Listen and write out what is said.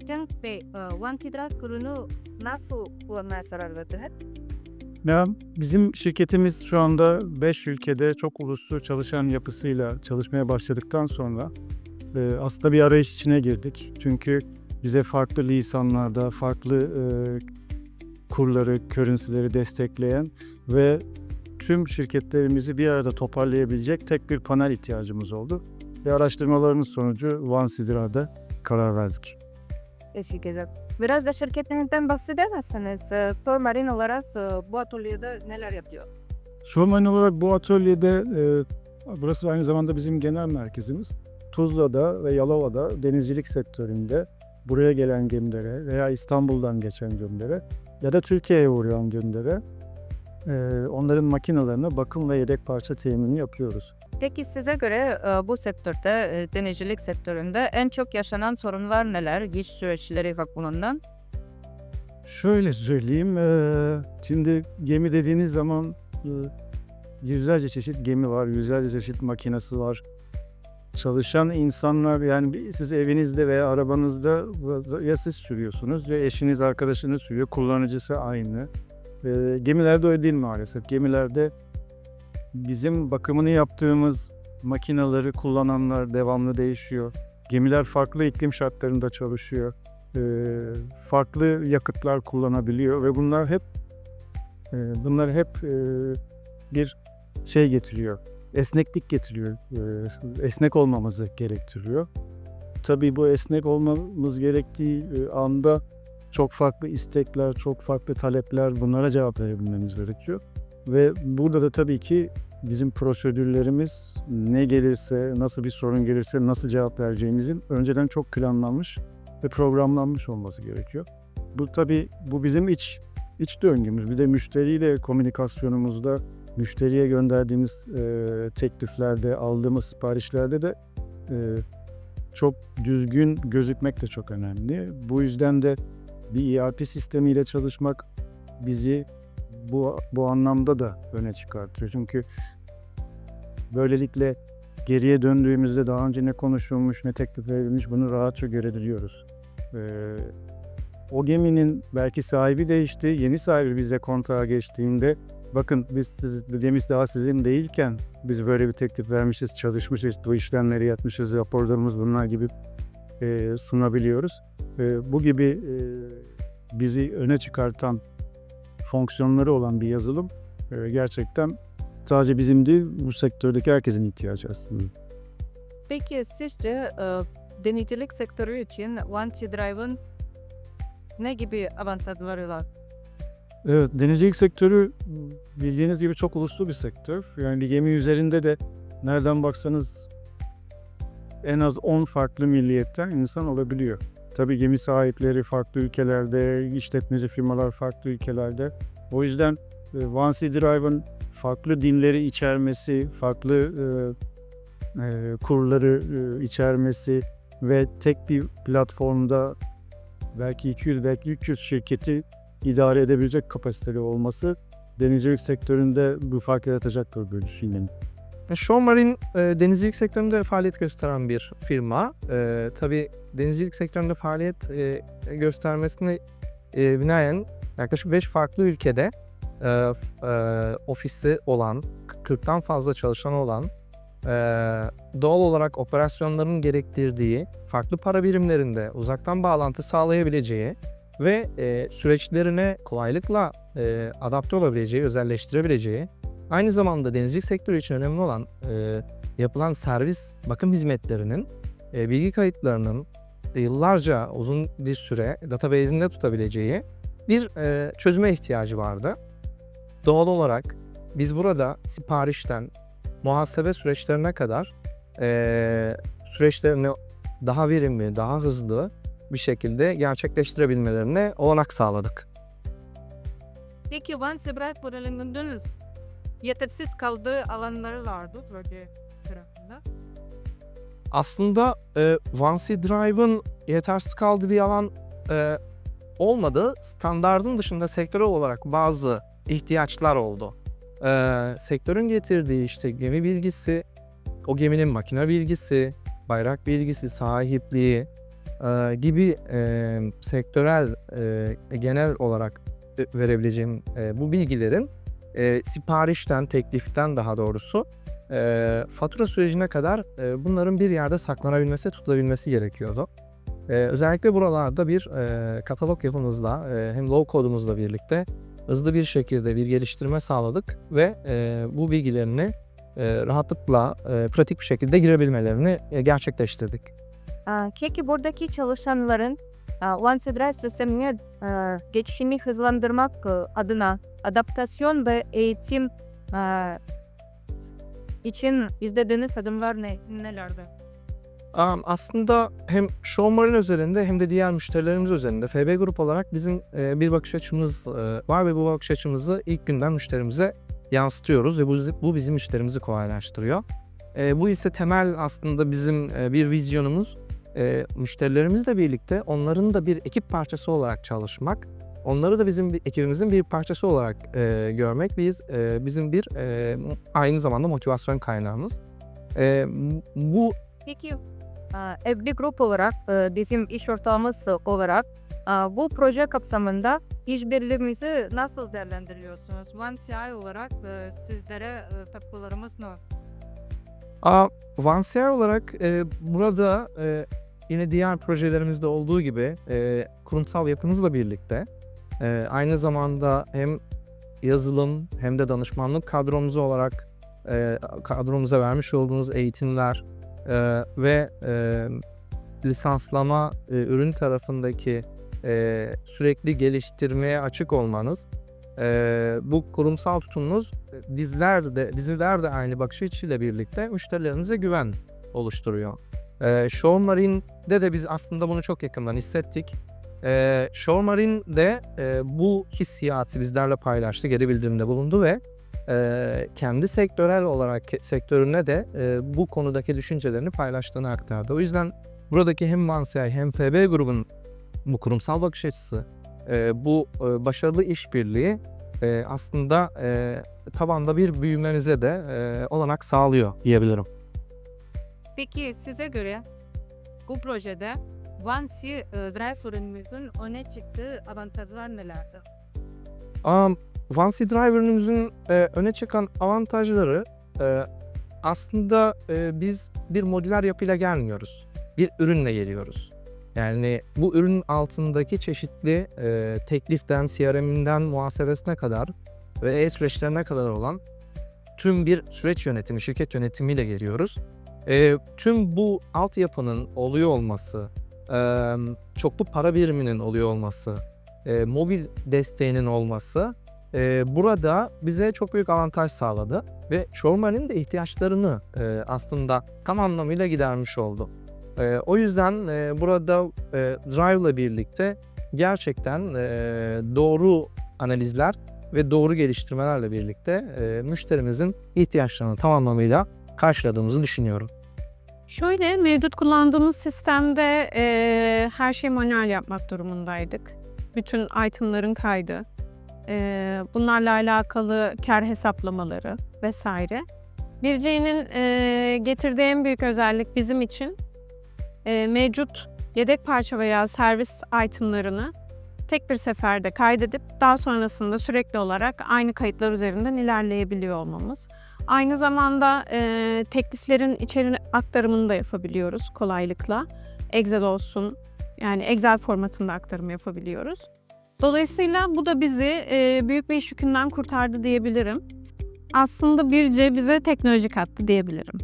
Gerçekten One Tidra kurunu nasıl kullanmaya karar verdiler? Ya, bizim şirketimiz şu anda 5 ülkede çok uluslu çalışan yapısıyla çalışmaya başladıktan sonra aslında bir arayış içine girdik. Çünkü bize farklı lisanlarda, farklı kurları, currency'leri destekleyen ve tüm şirketlerimizi bir arada toparlayabilecek tek bir panel ihtiyacımız oldu. Ve araştırmalarımız sonucu OneSidra'da karar verdik. Teşekkür. Biraz da şirketinizden bahsedemezsiniz. Toymarin olarak bu atölyede neler yapıyor? Şovmen olarak bu atölyede, burası aynı zamanda bizim genel merkezimiz. Tuzla'da ve Yalova'da denizcilik sektöründe buraya gelen gemilere veya İstanbul'dan geçen gemilere ya da Türkiye'ye uğrayan gemilere onların makinalarına bakım ve yedek parça temini yapıyoruz. Peki size göre bu sektörde, denizcilik sektöründe en çok yaşanan sorunlar neler? İş süreçleri bakımından. Şöyle söyleyeyim, şimdi gemi dediğiniz zaman yüzlerce çeşit gemi var, yüzlerce çeşit makinesi var. Çalışan insanlar, yani siz evinizde veya arabanızda ya siz sürüyorsunuz ya eşiniz arkadaşınız sürüyor, kullanıcısı aynı. Gemilerde öyle değil maalesef. Gemilerde bizim bakımını yaptığımız makinaları kullananlar devamlı değişiyor. Gemiler farklı iklim şartlarında çalışıyor. Farklı yakıtlar kullanabiliyor ve bunlar hep bir şey getiriyor. Esneklik getiriyor. Esnek olmamızı gerektiriyor. Tabii bu esnek olmamız gerektiği anda çok farklı istekler, çok farklı talepler, bunlara cevap verebilmemiz gerekiyor. Ve burada da tabii ki bizim prosedürlerimiz ne gelirse, nasıl bir sorun gelirse nasıl cevap vereceğimizin önceden çok planlanmış ve programlanmış olması gerekiyor. Bu bizim iç döngümüz. Bir de müşteriyle komünikasyonumuzda, müşteriye gönderdiğimiz tekliflerde, aldığımız siparişlerde de çok düzgün gözükmek de çok önemli. Bu yüzden de bir ERP sistemiyle çalışmak bizi bu anlamda da öne çıkartıyor. Çünkü böylelikle geriye döndüğümüzde daha önce ne konuşulmuş, ne teklif verilmiş bunu rahatça görebiliyoruz. O geminin belki sahibi değişti, yeni sahibi bizle kontağa geçtiğinde bakın gemi daha sizin değilken biz böyle bir teklif vermişiz, çalışmışız, bu işlemleri yapmışız, raporlarımız bunlar gibi sunabiliyoruz. Bu gibi bizi öne çıkartan fonksiyonları olan bir yazılım gerçekten sadece bizim değil, bu sektördeki herkesin ihtiyacı aslında. Peki sizce denizcilik sektörü için One Tidra'nın ne gibi avantajları var? Evet, denizcilik sektörü bildiğiniz gibi çok uluslu bir sektör. Yani gemi üzerinde de nereden baksanız en az 10 farklı milliyetten insan olabiliyor. Tabii gemi sahipleri farklı ülkelerde, işletmeci firmalar farklı ülkelerde. O yüzden OneSeaDrive'ın farklı dinleri içermesi, farklı kurları içermesi ve tek bir platformda belki 200, belki 300 şirketi idare edebilecek kapasiteli olması denizcilik sektöründe bu fark yaratacaktır diye düşünüyorum. Showmarin denizcilik sektöründe faaliyet gösteren bir firma. Tabii denizcilik sektöründe faaliyet göstermesine binaen yaklaşık 5 farklı ülkede ofisi olan, 40'tan fazla çalışanı olan, doğal olarak operasyonların gerektirdiği, farklı para birimlerinde uzaktan bağlantı sağlayabileceği ve süreçlerine kolaylıkla adapte olabileceği, özelleştirebileceği, aynı zamanda denizcilik sektörü için önemli olan yapılan servis bakım hizmetlerinin bilgi kayıtlarının yıllarca uzun bir süre database'inde tutabileceği bir çözüme ihtiyacı vardı. Doğal olarak biz burada siparişten muhasebe süreçlerine kadar süreçlerini daha verimli, daha hızlı bir şekilde gerçekleştirebilmelerine olanak sağladık. Peki One Tidra kullanımındınız yetersiz kaldığı alanları vardı proje tarafında. Aslında OneSeaDrive'ın yetersiz kaldığı bir alan olmadı. Standardın dışında sektörel olarak bazı ihtiyaçlar oldu. Sektörün getirdiği işte gemi bilgisi, o geminin makine bilgisi, bayrak bilgisi, sahipliği, gibi sektörel genel olarak verebileceğim bu bilgilerin siparişten, tekliften daha doğrusu fatura sürecine kadar bunların bir yerde saklanabilmesi, tutulabilmesi gerekiyordu. Özellikle buralarda bir katalog yapımızla hem low kodumuzla birlikte hızlı bir şekilde bir geliştirme sağladık ve bu bilgilerini rahatlıkla pratik bir şekilde girebilmelerini gerçekleştirdik. Peki buradaki çalışanların OneStream sistemine geçişini hızlandırmak adına adaptasyon ve eğitim için izlediğiniz adımlar nelerdi? Aslında hem Showmarine üzerinde hem de diğer müşterilerimiz üzerinde FB Grup olarak bizim bir bakış açımız var ve bu bakış açımızı ilk günden müşterimize yansıtıyoruz ve bu bizim işlerimizi kolaylaştırıyor. Bu ise temel aslında bizim bir vizyonumuz. Müşterilerimizle birlikte onların da bir ekip parçası olarak çalışmak, onları da bizim ekibimizin bir parçası olarak görmek bizim bir aynı zamanda motivasyon kaynağımız. Bu Peki FB Grup olarak bizim iş ortağımız olarak bu proje kapsamında işbirliğimizi nasıl değerlendiriyorsunuz? OneCI olarak sizlere katkılarımız ne? OneCI olarak burada yine diğer projelerimizde olduğu gibi kurumsal yapımızla birlikte aynı zamanda hem yazılım hem de danışmanlık kadromuza vermiş olduğunuz eğitimler ve lisanslama ürün tarafındaki sürekli geliştirmeye açık olmanız, bu kurumsal tutumunuz bizler de aynı bakış açısıyla birlikte müşterilerimize güven oluşturuyor. Showmarine'de de biz aslında bunu çok yakından hissettik. Showmarine de bu hissiyatı bizlerle paylaştı, geri bildirimde bulundu ve kendi sektörel olarak sektörüne de bu konudaki düşüncelerini paylaştığını aktardı. O yüzden buradaki hem OneCI hem FB grubun bu kurumsal bakış açısı, bu başarılı işbirliği aslında tabanda bir büyümenize de olanak sağlıyor diyebilirim. Peki size göre bu projede OneCI Drive ürünümüzün öne çıktığı avantajlar nelerdi? OneCI Drive ürünümüzün öne çıkan avantajları aslında biz bir modüler yapıyla gelmiyoruz. Bir ürünle geliyoruz. Yani bu ürünün altındaki çeşitli tekliften, CRM'inden muhasebesine kadar ve e-süreçlerine kadar olan tüm bir süreç yönetimi, şirket yönetimiyle geliyoruz. Tüm bu altyapının oluyor olması, çoklu para biriminin oluyor olması, mobil desteğinin olması burada bize çok büyük avantaj sağladı ve Showmarine'in de ihtiyaçlarını aslında tam anlamıyla gidermiş oldu. O yüzden burada Drive ile birlikte gerçekten doğru analizler ve doğru geliştirmelerle birlikte müşterimizin ihtiyaçlarını tam anlamıyla karşıladığımızı düşünüyorum. Şöyle, mevcut kullandığımız sistemde her şeyi manuel yapmak durumundaydık. Bütün itemların kaydı, bunlarla alakalı kar hesaplamaları vesaire. Birceğinin getirdiği en büyük özellik bizim için mevcut yedek parça veya servis itemlarını tek bir seferde kaydedip daha sonrasında sürekli olarak aynı kayıtlar üzerinden ilerleyebiliyor olmamız. Aynı zamanda tekliflerin içeri aktarımını da yapabiliyoruz kolaylıkla. Excel olsun, yani Excel formatında aktarım yapabiliyoruz. Dolayısıyla bu da bizi büyük bir iş yükünden kurtardı diyebilirim. Aslında Birce bize teknoloji kattı diyebilirim.